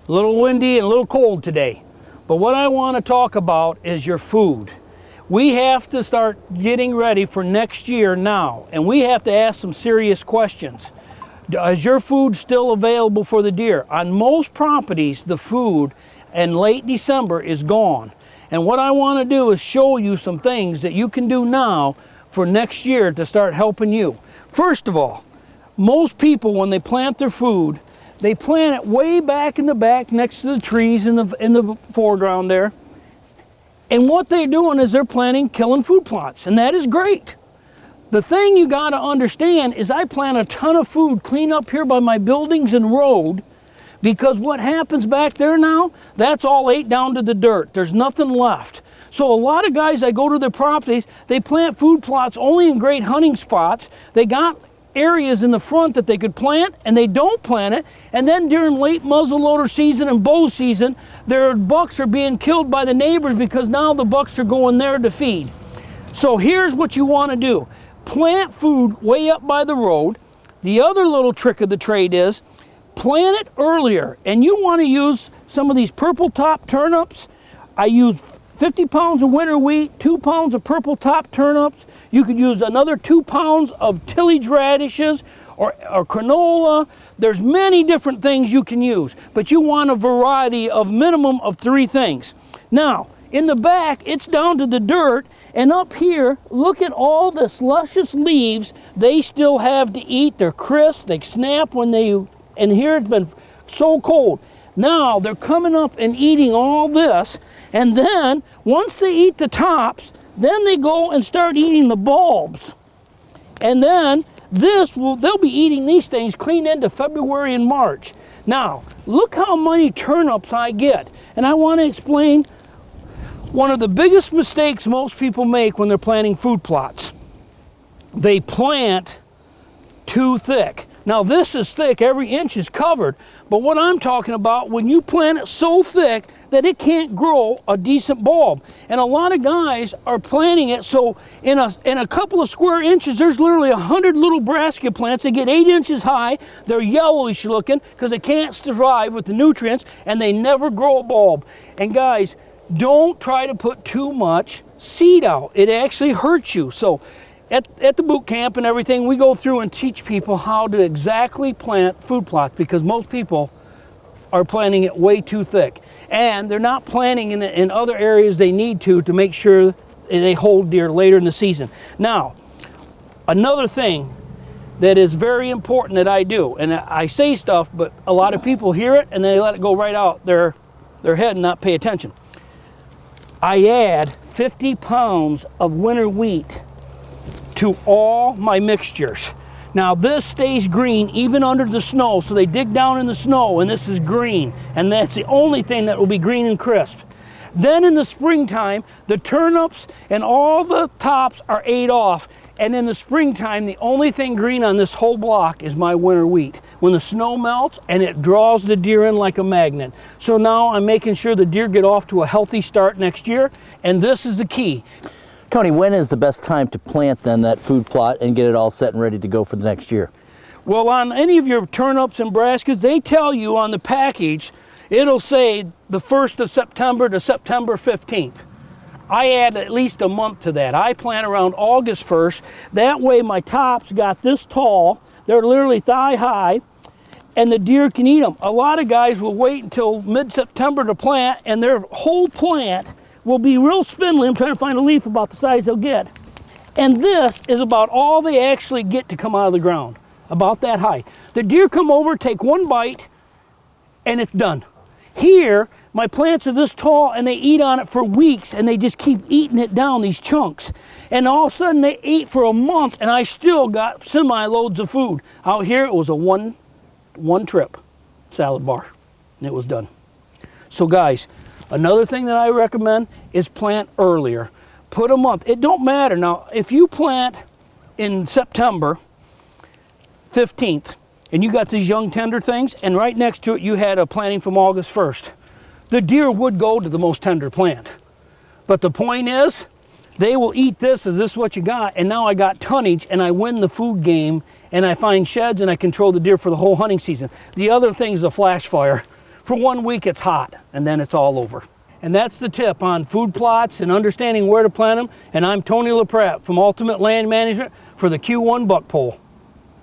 A little windy and a little cold today. But what I want to talk about is your food. We have to start getting ready for next year now, and we have to ask some serious questions. Is your food still available for the deer? On most properties, the food in late December is gone. And what I want to do is show you some things that you can do now for next year to start helping you. First of all, most people, when they plant their food, they plant it way back in the back next to the trees in the foreground there. And what they're doing is they're planting killing food plots, and that is great. The thing you got to understand is I plant a ton of food clean up here by my buildings and road, because what happens back there now, that's all ate down to the dirt. There's nothing left. So a lot of guys, I go to their properties, they plant food plots only in great hunting spots. They got areas in the front that they could plant, and they don't plant it. And then during late muzzleloader season and bow season, their bucks are being killed by the neighbors because now the bucks are going there to feed. So here's what you want to do. Plant food way up by the road. The other little trick of the trade is plant it earlier, and you want to use some of these purple top turnips. I use 50 pounds of winter wheat, 2 pounds of purple top turnips. You could use another 2 pounds of tillage radishes or canola. There's many different things you can use, but you want a variety of minimum of 3 things. Now, in the back, it's down to the dirt, and up here, look at all this luscious leaves they still have to eat. They're crisp, they snap when and here it's been so cold. Now they're coming up and eating all this, and then once they eat the tops, then they go and start eating the bulbs. And then they'll be eating these things clean into February and March. Now, look how many turnips I get. And I want to explain one of the biggest mistakes most people make when they're planting food plots. They plant too thick. Now this is thick, every inch is covered, but what I'm talking about, when you plant it so thick that it can't grow a decent bulb. And a lot of guys are planting it so in a couple of square inches, there's literally 100 little brassica plants. They get 8 inches high, they're yellowish looking because they can't survive with the nutrients, and they never grow a bulb. And guys, don't try to put too much seed out. It actually hurts you. So at the boot camp and everything, we go through and teach people how to exactly plant food plots, because most people are planting it way too thick. And they're not planting in other areas they need to make sure they hold deer later in the season. Now, another thing that is very important that I do, and I say stuff, but a lot of people hear it and they let it go right out their head and not pay attention. I add 50 pounds of winter wheat to all my mixtures. Now this stays green even under the snow, so they dig down in the snow and this is green, and that's the only thing that will be green and crisp. Then in the springtime, the turnips and all the tops are ate off, and in the springtime, the only thing green on this whole block is my winter wheat. When the snow melts, and it draws the deer in like a magnet. So now I'm making sure the deer get off to a healthy start next year, and this is the key. Tony, when is the best time to plant then that food plot and get it all set and ready to go for the next year? Well, on any of your turnips and brassicas, they tell you on the package, it'll say the 1st of September to September 15th. I add at least a month to that. I plant around August 1st. That way my tops got this tall. They're literally thigh high, and the deer can eat them. A lot of guys will wait until mid-September to plant, and their whole plant will be real spindly. I'm trying to find a leaf about the size they'll get. And this is about all they actually get to come out of the ground, about that high. The deer come over, take one bite, and it's done. Here, my plants are this tall, and they eat on it for weeks, and they just keep eating it down, these chunks. And all of a sudden, they ate for a month, and I still got semi-loads of food. Out here, it was a one trip salad bar, and it was done. So guys, another thing that I recommend is plant earlier. Put a month. It don't matter. Now, if you plant in September 15th, and you got these young tender things, and right next to it you had a planting from August 1st, the deer would go to the most tender plant. But the point is, they will eat this as this is what you got, and now I got tonnage, and I win the food game, and I find sheds, and I control the deer for the whole hunting season. The other thing is a flash fire. For 1 week it's hot, and then it's all over. And that's the tip on food plots and understanding where to plant them. And I'm Tony LaPratt from Ultimate Land Management for the Q1 Buck Poll.